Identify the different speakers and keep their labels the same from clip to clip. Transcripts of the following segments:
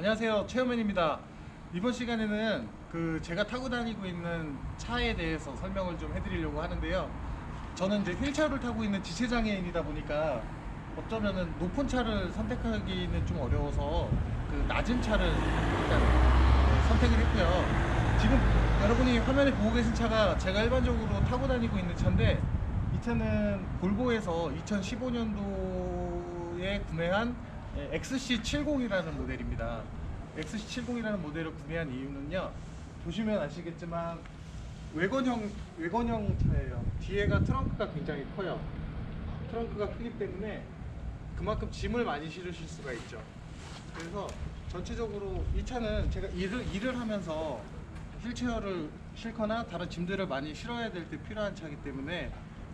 Speaker 1: 안녕하세요, 최우맨입니다. 이번 시간에는 제가 타고 다니고 있는 차에 대해서 설명을 좀 해드리려고 하는데요. 저는 이제 휠체어를 타고 있는 지체장애인이다 보니까 어쩌면은 높은 차를 선택하기는 좀 어려워서 낮은 차를 일단 선택을 했고요. 지금 여러분이 화면에 보고 계신 차가 제가 일반적으로 타고 다니고 있는 차인데, 이 차는 볼보에서 2015년도에 구매한 XC70이라는 모델입니다. XC70이라는 모델을 구매한 이유는요, 보시면 아시겠지만 외건형 차예요. 뒤에가 트렁크가 굉장히 커요. 트렁크가 크기 때문에 그만큼 짐을 많이 실으실 수가 있죠. 그래서 전체적으로 이 차는 제가 일을 하면서 휠체어를 싣거나 다른 짐들을 많이 실어야 될 때 필요한 차이기 때문에,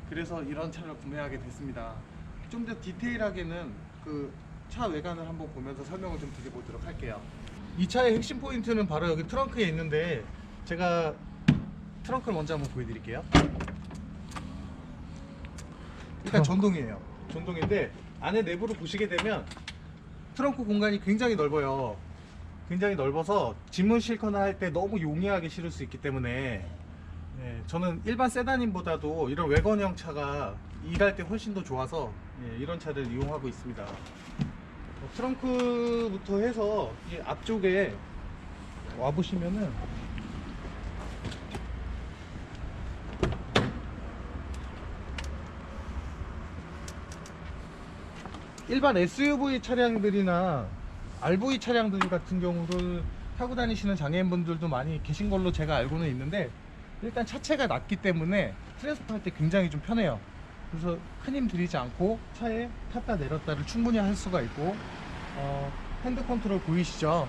Speaker 1: 그래서 이런 차를 구매하게 됐습니다. 좀 더 디테일하게는 차 외관을 한번 보면서 설명을 좀 드려보도록 할게요. 이 차의 핵심 포인트는 바로 여기 트렁크에 있는데, 제가 트렁크를 먼저 한번 보여드릴게요. 일단 전동이에요. 전동인데 안에 내부를 보시게 되면 트렁크 공간이 굉장히 넓어요. 굉장히 넓어서 짐을 싣거나 할 때 너무 용이하게 실을 수 있기 때문에, 저는 일반 세단임보다도 이런 외건형 차가 일할 때 훨씬 더 좋아서 이런 차를 이용하고 있습니다. 트렁크부터 해서 이 앞쪽에 와보시면은 일반 SUV 차량들이나 RV 차량들 같은 경우를 타고 다니시는 장애인분들도 많이 계신 걸로 제가 알고는 있는데, 일단 차체가 낮기 때문에 트랜스포할 때 굉장히 좀 편해요. 그래서 큰 힘 들이지 않고 차에 탔다 내렸다를 충분히 할 수가 있고, 핸드 컨트롤 보이시죠?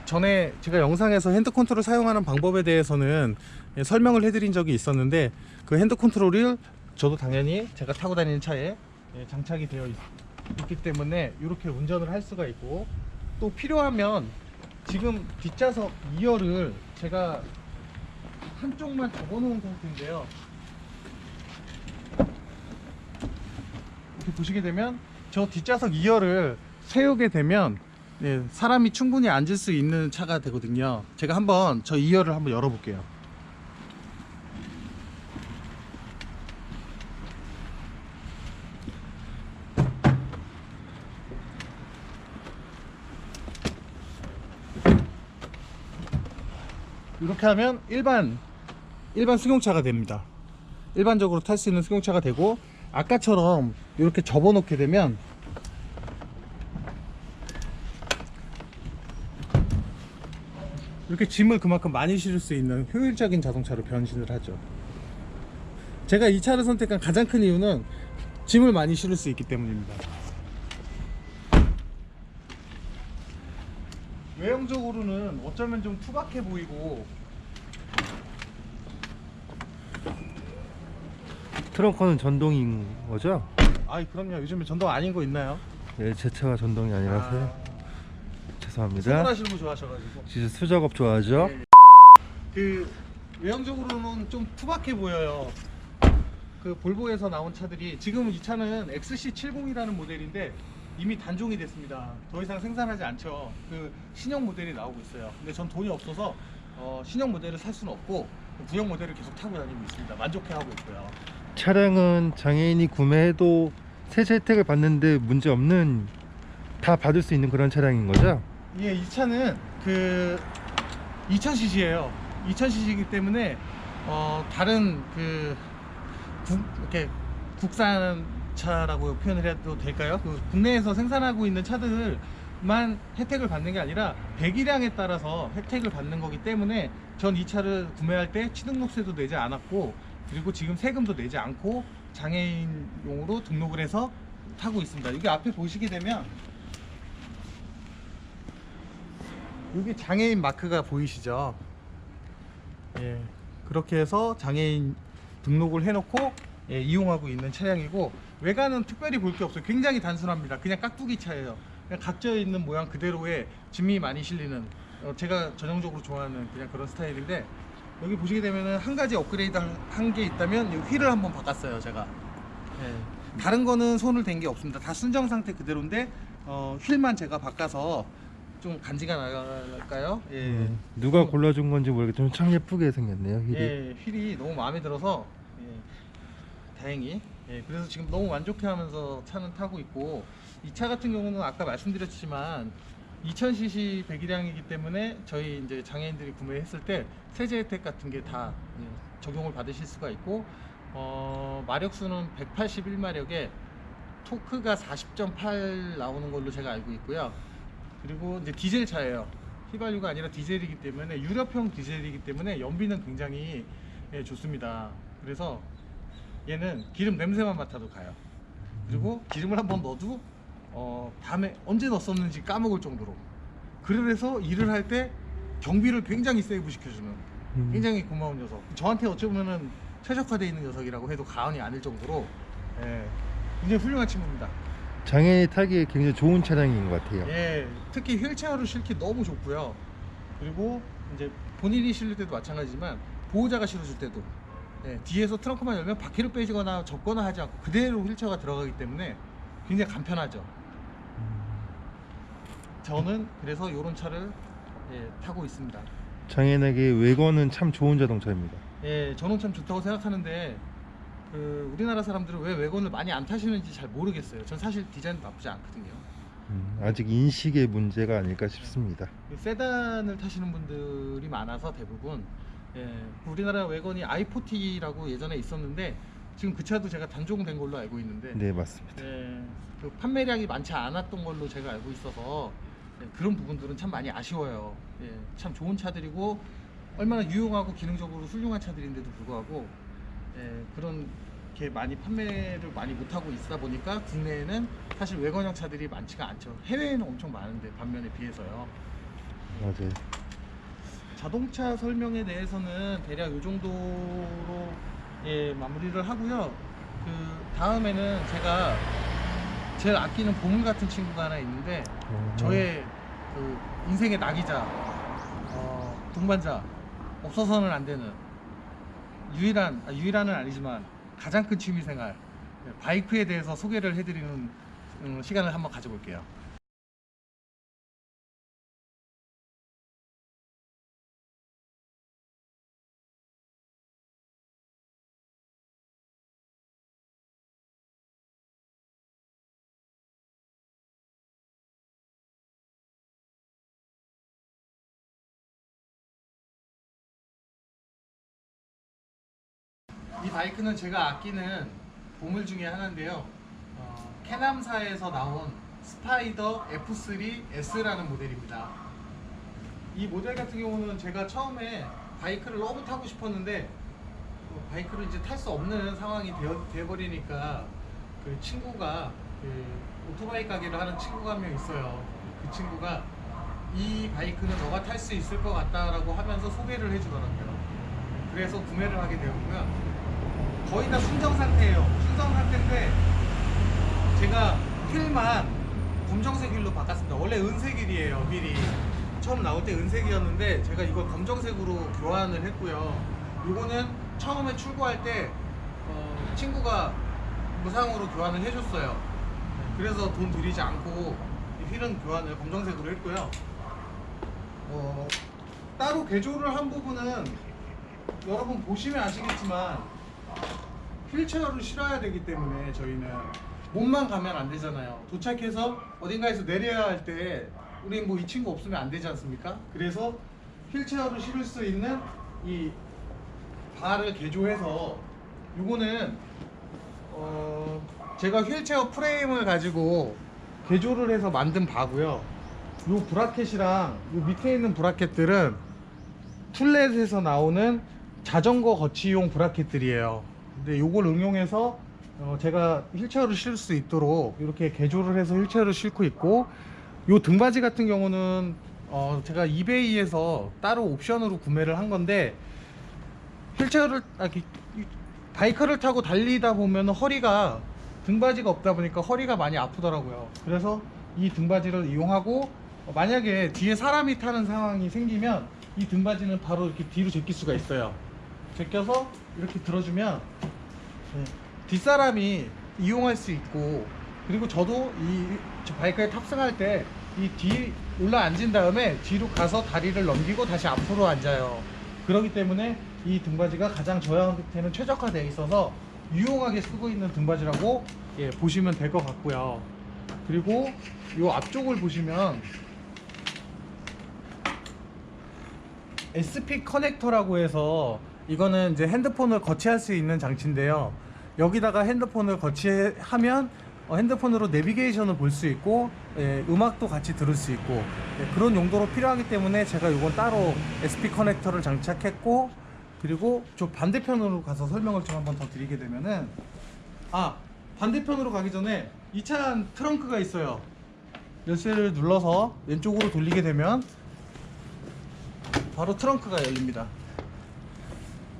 Speaker 1: 전에 제가 영상에서 핸드 컨트롤 사용하는 방법에 대해서는 설명을 해드린 적이 있었는데, 그 핸드 컨트롤을 저도 당연히 제가 타고 다니는 차에 장착이 되어 있기 때문에 이렇게 운전을 할 수가 있고, 또 필요하면 지금 뒷좌석 2열을 제가 한쪽만 접어놓은 상태인데요. 이렇게 보시게 되면 저 뒷좌석 2열을 세우게 되면 사람이 충분히 앉을 수 있는 차가 되거든요. 제가 한번 저 2열을 한번 열어볼게요. 이렇게 하면 일반 승용차가 됩니다. 일반적으로 탈 수 있는 승용차가 되고, 아까처럼 이렇게 접어 놓게 되면 이렇게 짐을 그만큼 많이 실을 수 있는 효율적인 자동차로 변신을 하죠. 제가 이 차를 선택한 가장 큰 이유는 짐을 많이 실을 수 있기 때문입니다. 외형적으로는 어쩌면 좀 투박해 보이고,
Speaker 2: 트렁크는 전동인 거죠?
Speaker 1: 아이 그럼요. 요즘에 전동 아닌 거 있나요?
Speaker 2: 네, 제 차가 전동이 아니라서요. 죄송합니다.
Speaker 1: 선물하시는 거 좋아하셔가지고.
Speaker 2: 진짜 수작업 좋아하죠?
Speaker 1: 외형적으로는 좀 투박해 보여요. 볼보에서 나온 차들이, 지금 이 차는 XC70이라는 모델인데 이미 단종이 됐습니다. 더 이상 생산하지 않죠. 신형 모델이 나오고 있어요. 근데 전 돈이 없어서 신형 모델을 살 수는 없고 구형 모델을 계속 타고 다니고 있습니다. 만족해하고 있고요.
Speaker 2: 차량은 장애인이 구매해도 세제 혜택을 받는데 문제 없는, 다 받을 수 있는 그런 차량인 거죠?
Speaker 1: 예, 이 차는 2000cc예요. 2000cc이기 때문에 다른 이렇게 국산차라고 표현을 해도 될까요? 국내에서 생산하고 있는 차들만 혜택을 받는 게 아니라 배기량에 따라서 혜택을 받는 거기 때문에, 전 이 차를 구매할 때 취등록세도 내지 않았고, 그리고 지금 세금도 내지 않고 장애인용으로 등록을 해서 타고 있습니다. 여기 앞에 보시게 되면 여기 장애인 마크가 보이시죠? 예, 그렇게 해서 장애인 등록을 해놓고 이용하고 있는 차량이고, 외관은 특별히 볼 게 없어요. 굉장히 단순합니다. 그냥 깍두기 차예요. 그냥 각져 있는 모양 그대로의 짐이 많이 실리는, 제가 전형적으로 좋아하는 그냥 그런 스타일인데, 여기 보시게 되면은 한 가지 업그레이드 한 게 있다면 이 휠을 한번 바꿨어요, 제가. 다른 거는 손을 댄 게 없습니다. 다 순정 상태 그대로인데 휠만 제가 바꿔서 좀 간지가 날까요? 예.
Speaker 2: 누가 골라준 건지 모르겠지만 참 예쁘게 생겼네요, 휠이.
Speaker 1: 예, 휠이 너무 마음에 들어서 예, 다행히 그래서 지금 너무 만족해하면서 차는 타고 있고, 이 차 같은 경우는 아까 말씀드렸지만 2000cc 배기량이기 때문에 저희 이제 장애인들이 구매했을 때 세제 혜택 같은 게 다 적용을 받으실 수가 있고, 마력수는 181마력에 토크가 40.8 나오는 걸로 제가 알고 있고요. 그리고 이제 디젤 차예요. 휘발유가 아니라 디젤이기 때문에, 유럽형 디젤이기 때문에 연비는 굉장히 좋습니다. 그래서 얘는 기름 냄새만 맡아도 가요. 그리고 기름을 한번 넣어도 다음에 언제 넣었었는지 까먹을 정도로. 그래서 일을 할 때 경비를 굉장히 세이브 시켜주는 굉장히 고마운 녀석. 저한테 어쩌면은 최적화되어 있는 녀석이라고 해도 과언이 아닐 정도로 굉장히 훌륭한 친구입니다.
Speaker 2: 장애인이 타기에 굉장히 좋은 차량인 것 같아요.
Speaker 1: 예, 특히 휠체어로 실기 너무 좋고요. 그리고 이제 본인이 실을 때도 마찬가지지만 보호자가 실어줄 때도 뒤에서 트렁크만 열면 바퀴를 빼지거나 접거나 하지 않고 그대로 휠체어가 들어가기 때문에 굉장히 간편하죠. 저는 그래서 이런 차를 타고 있습니다.
Speaker 2: 장애인에게 외관은 참 좋은 자동차입니다.
Speaker 1: 예, 저는 참 좋다고 생각하는데 우리나라 사람들은 왜 외관을 많이 안 타시는지 잘 모르겠어요. 전 사실 디자인도 나쁘지 않거든요.
Speaker 2: 아직 인식의 문제가 아닐까 싶습니다.
Speaker 1: 세단을 타시는 분들이 많아서 대부분 우리나라 외관이 i40라고 예전에 있었는데 지금 그 차도 제가 단종된 걸로 알고 있는데
Speaker 2: 네, 맞습니다.
Speaker 1: 그 판매량이 많지 않았던 걸로 제가 알고 있어서 그런 부분들은 참 많이 아쉬워요. 참 좋은 차들이고 얼마나 유용하고 기능적으로 훌륭한 차들인데도 불구하고 그런 게 많이 판매를 많이 못하고 있다 보니까 국내에는 사실 외관형 차들이 많지가 않죠. 해외에는 엄청 많은데 반면에 비해서요.
Speaker 2: 맞아요.
Speaker 1: 자동차 설명에 대해서는 대략 이 정도로 마무리를 하고요. 그 다음에는 제가 제일 아끼는 보물 같은 친구가 하나 있는데 저의 그 인생의 낙이자 동반자, 없어서는 안 되는 유일한은 아니지만 가장 큰 취미생활 바이크에 대해서 소개를 해드리는 시간을 한번 가져볼게요. 이 바이크는 제가 아끼는 보물 중에 하나인데요. 캐남사에서 나온 스파이더 F3S라는 모델입니다. 이 모델 같은 경우는 제가 처음에 바이크를 너무 타고 싶었는데 바이크를 이제 탈 수 없는 상황이 되어버리니까 그 친구가 오토바이 가게를 하는 친구가 한 명 있어요. 그 친구가 이 바이크는 너가 탈 수 있을 것 같다라고 하면서 소개를 해주더라고요. 그래서 구매를 하게 되었고요. 거의 다 순정 상태예요. 순정 상태인데 제가 휠만 검정색 휠로 바꿨습니다. 원래 은색 휠이에요. 휠이 처음 나올 때 은색이었는데 제가 이걸 검정색으로 교환을 했고요. 이거는 처음에 출고할 때 친구가 무상으로 교환을 해줬어요. 그래서 돈 들이지 않고 이 휠은 교환을 검정색으로 했고요. 따로 개조를 한 부분은 여러분 보시면 아시겠지만 휠체어를 실어야 되기 때문에 저희는 몸만 가면 안 되잖아요. 도착해서 어딘가에서 내려야 할 때 우리 뭐 이 친구 없으면 안 되지 않습니까? 그래서 휠체어를 실을 수 있는 이 바를 개조해서 요거는 제가 휠체어 프레임을 가지고 개조를 해서 만든 바고요. 요 브라켓이랑 요 밑에 있는 브라켓들은 툴렛에서 나오는 자전거 거치용 브라켓들이에요. 근데 요걸 응용해서 제가 휠체어를 실 수 있도록 이렇게 개조를 해서 휠체어를 싣고 있고, 요 등받이 같은 경우는 제가 이베이에서 따로 옵션으로 구매를 한 건데 휠체어를 바이크를 타고 달리다 보면 허리가 등받이가 없다 보니까 허리가 많이 아프더라고요. 그래서 이 등받이를 이용하고 만약에 뒤에 사람이 타는 상황이 생기면 이 등받이는 바로 이렇게 뒤로 제낄 수가 있어요. 제껴서 이렇게 들어주면 뒷사람이 이용할 수 있고, 그리고 저도 이 바이크에 탑승할 때 이 올라앉은 다음에 뒤로 가서 다리를 넘기고 다시 앞으로 앉아요. 그렇기 때문에 이 등받이가 가장 저한테는 최적화되어 있어서 유용하게 쓰고 있는 등받이라고 보시면 될 것 같고요. 그리고 이 앞쪽을 보시면 SP 커넥터라고 해서 이거는 이제 핸드폰을 거치할 수 있는 장치인데요. 여기다가 핸드폰을 거치하면 핸드폰으로 내비게이션을 볼 수 있고 음악도 같이 들을 수 있고 그런 용도로 필요하기 때문에 제가 이건 따로 SP 커넥터를 장착했고, 그리고 저 반대편으로 가서 설명을 좀 한번 더 드리게 되면은, 반대편으로 가기 전에 이 차 트렁크가 있어요. 열쇠를 눌러서 왼쪽으로 돌리게 되면 바로 트렁크가 열립니다.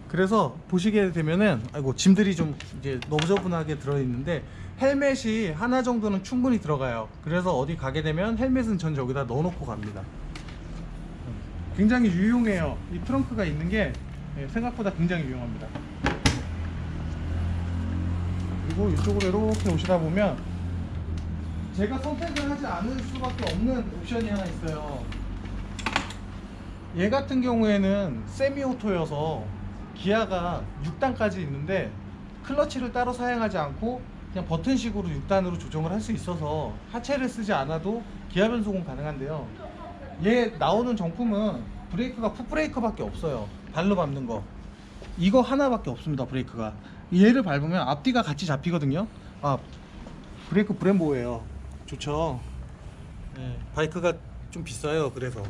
Speaker 1: 그래서 보시게 되면은 짐들이 좀 이제 너저분하게 들어있는데 헬멧이 하나 정도는 충분히 들어가요. 그래서 어디 가게 되면 헬멧은 전 여기다 넣어놓고 갑니다. 굉장히 유용해요. 이 트렁크가 있는 게 생각보다 굉장히 유용합니다. 그리고 이쪽으로 이렇게 오시다 보면 제가 선택을 하지 않을 수밖에 없는 옵션이 하나 있어요. 얘 같은 경우에는 세미 오토여서 기아가 6단까지 있는데 클러치를 따로 사용하지 않고 그냥 버튼식으로 6단으로 조정을 할 수 있어서 하체를 쓰지 않아도 기아 변속은 가능한데요. 얘 나오는 정품은 브레이크가 풋브레이크밖에 없어요. 발로 밟는 거 이거 하나밖에 없습니다. 브레이크가 얘를 밟으면 앞뒤가 같이 잡히거든요. 브레이크 브렘보예요. 좋죠. 바이크가 좀 비싸요. 그래서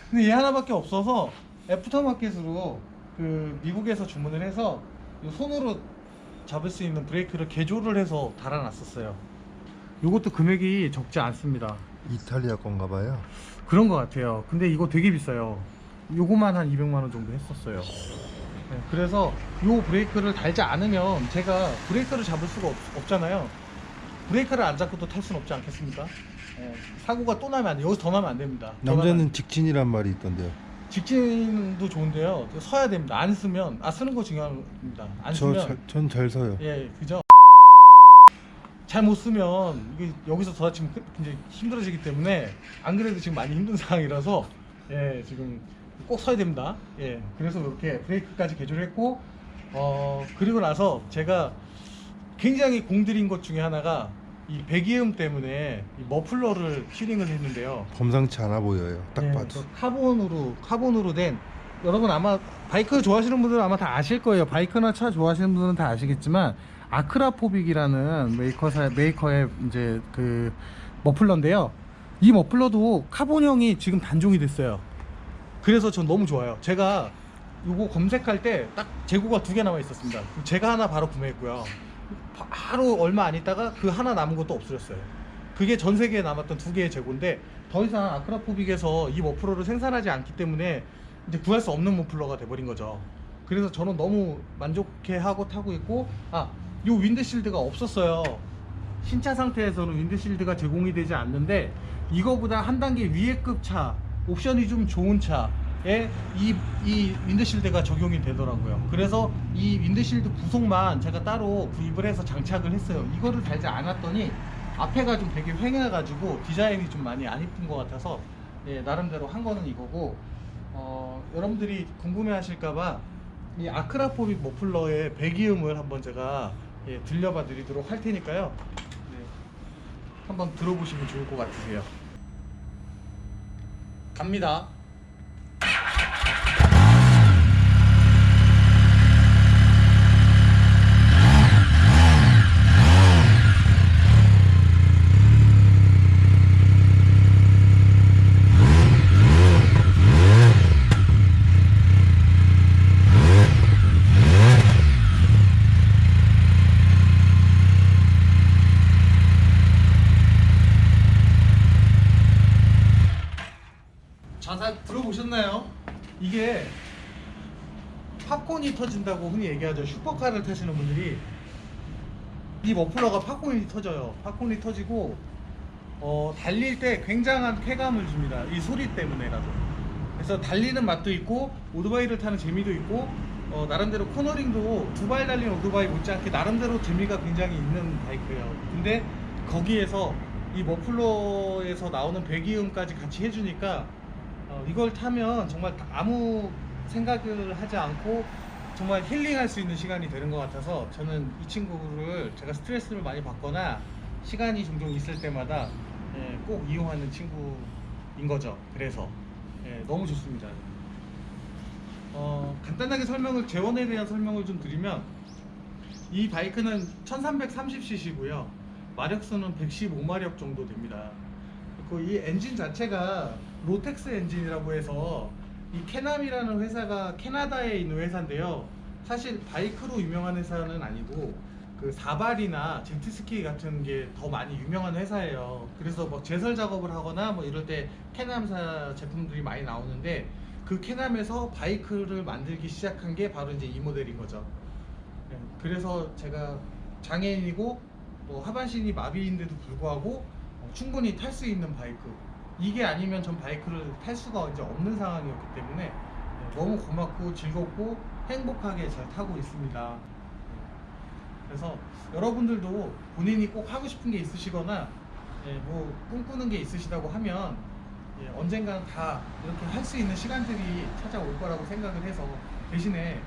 Speaker 1: 근데 얘 하나밖에 없어서 애프터마켓으로 미국에서 주문을 해서 손으로 잡을 수 있는 브레이크를 개조를 해서 달아놨었어요. 요것도 금액이 적지 않습니다.
Speaker 2: 이탈리아 건가 봐요.
Speaker 1: 그런 것 같아요. 근데 이거 되게 비싸요. 요거만 한 200만원 정도 했었어요. 그래서 요 브레이크를 달지 않으면 제가 브레이크를 잡을 수가 없잖아요. 브레이크를 안 잡고도 탈 수는 없지 않겠습니까? 사고가 또 나면 안 돼. 여기서 더 나면 안 됩니다.
Speaker 2: 남자는 직진이란 말이 있던데요.
Speaker 1: 직진도 좋은데요. 서야 됩니다. 안 쓰면 쓰는 거 중요합니다. 안 쓰면
Speaker 2: 전 잘 서요.
Speaker 1: 그죠? 잘 못 쓰면 이게 여기서 더 다치면 굉장히 힘들어지기 때문에 안 그래도 지금 많이 힘든 상황이라서 지금 꼭 서야 됩니다. 그래서 이렇게 브레이크까지 개조를 했고, 그리고 나서 제가 굉장히 공들인 것 중에 하나가 이 배기음 때문에 이 머플러를 튜닝을 했는데요.
Speaker 2: 범상치 않아 보여요. 딱 봐도.
Speaker 1: 카본으로 된, 여러분 아마 바이크 좋아하시는 분들은 아마 다 아실 거예요. 바이크나 차 좋아하시는 분들은 다 아시겠지만 아크라포빅이라는 메이커의 이제 그 머플러인데요. 이 머플러도 카본형이 지금 단종이 됐어요. 그래서 전 너무 좋아요. 제가 요거 검색할 때 딱 재고가 2개 남아 있었습니다. 제가 하나 바로 구매했고요. 바로 얼마 안 있다가 그 하나 남은 것도 없어졌어요. 그게 전 세계에 남았던 2개의 재고인데 더 이상 아크라포빅에서 이 머플러를 생산하지 않기 때문에 이제 구할 수 없는 머플러가 돼버린 거죠. 그래서 저는 너무 만족해하고 타고 있고, 요 윈드실드가 없었어요. 신차 상태에서는 윈드실드가 제공이 되지 않는데 이거보다 한 단계 위의 급 차, 옵션이 좀 좋은 차에 이 윈드실드가 적용이 되더라고요. 그래서 이 윈드실드 부속만 제가 따로 구입을 해서 장착을 했어요. 이거를 달지 않았더니 앞에가 좀 되게 휑해가지고 디자인이 좀 많이 안 이쁜 것 같아서 나름대로 한 거는 이거고, 여러분들이 궁금해 하실까봐 이 아크라포빅 머플러의 배기음을 한번 제가 들려봐 드리도록 할 테니까요. 한번 들어보시면 좋을 것 같으세요. 갑니다. 다 들어보셨나요? 이게 팝콘이 터진다고 흔히 얘기하죠. 슈퍼카를 타시는 분들이 이 머플러가 팝콘이 터져요. 팝콘이 터지고 달릴 때 굉장한 쾌감을 줍니다. 이 소리 때문에라도. 그래서 달리는 맛도 있고 오토바이를 타는 재미도 있고, 나름대로 코너링도 두 발 달린 오토바이 못지않게 나름대로 재미가 굉장히 있는 바이크예요. 근데 거기에서 이 머플러에서 나오는 배기음까지 같이 해주니까 이걸 타면 정말 아무 생각을 하지 않고 정말 힐링할 수 있는 시간이 되는 것 같아서 저는 이 친구를 제가 스트레스를 많이 받거나 시간이 종종 있을 때마다 꼭 이용하는 친구인 거죠. 그래서 너무 좋습니다. 간단하게 재원에 대한 설명을 좀 드리면 이 바이크는 1330cc고요. 마력수는 115마력 정도 됩니다. 그리고 이 엔진 자체가 로텍스 엔진이라고 해서 이 캐남이라는 회사가 캐나다에 있는 회사인데요. 사실 바이크로 유명한 회사는 아니고 그 사발이나 제트스키 같은 게 더 많이 유명한 회사예요. 그래서 뭐 제설 작업을 하거나 뭐 이럴 때 캐남사 제품들이 많이 나오는데 그 캐남에서 바이크를 만들기 시작한 게 바로 이제 이 모델인 거죠. 그래서 제가 장애인이고 뭐 하반신이 마비인데도 불구하고 충분히 탈 수 있는 바이크, 이게 아니면 전 바이크를 탈 수가 이제 없는 상황이었기 때문에 너무 고맙고 즐겁고 행복하게 잘 타고 있습니다. 그래서 여러분들도 본인이 꼭 하고 싶은 게 있으시거나 뭐 꿈꾸는 게 있으시다고 하면 언젠가는 다 이렇게 할 수 있는 시간들이 찾아올 거라고 생각을 해서, 대신에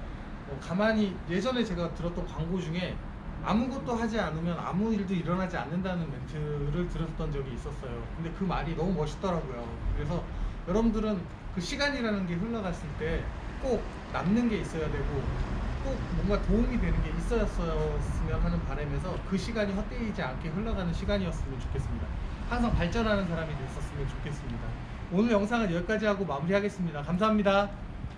Speaker 1: 가만히 예전에 제가 들었던 광고 중에 아무것도 하지 않으면 아무 일도 일어나지 않는다는 멘트를 들었던 적이 있었어요. 근데 그 말이 너무 멋있더라고요. 그래서 여러분들은 그 시간이라는 게 흘러갔을 때 꼭 남는 게 있어야 되고 꼭 뭔가 도움이 되는 게 있었으면 하는 바람에서 그 시간이 헛되이지 않게 흘러가는 시간이었으면 좋겠습니다. 항상 발전하는 사람이 됐었으면 좋겠습니다. 오늘 영상은 여기까지 하고 마무리하겠습니다. 감사합니다.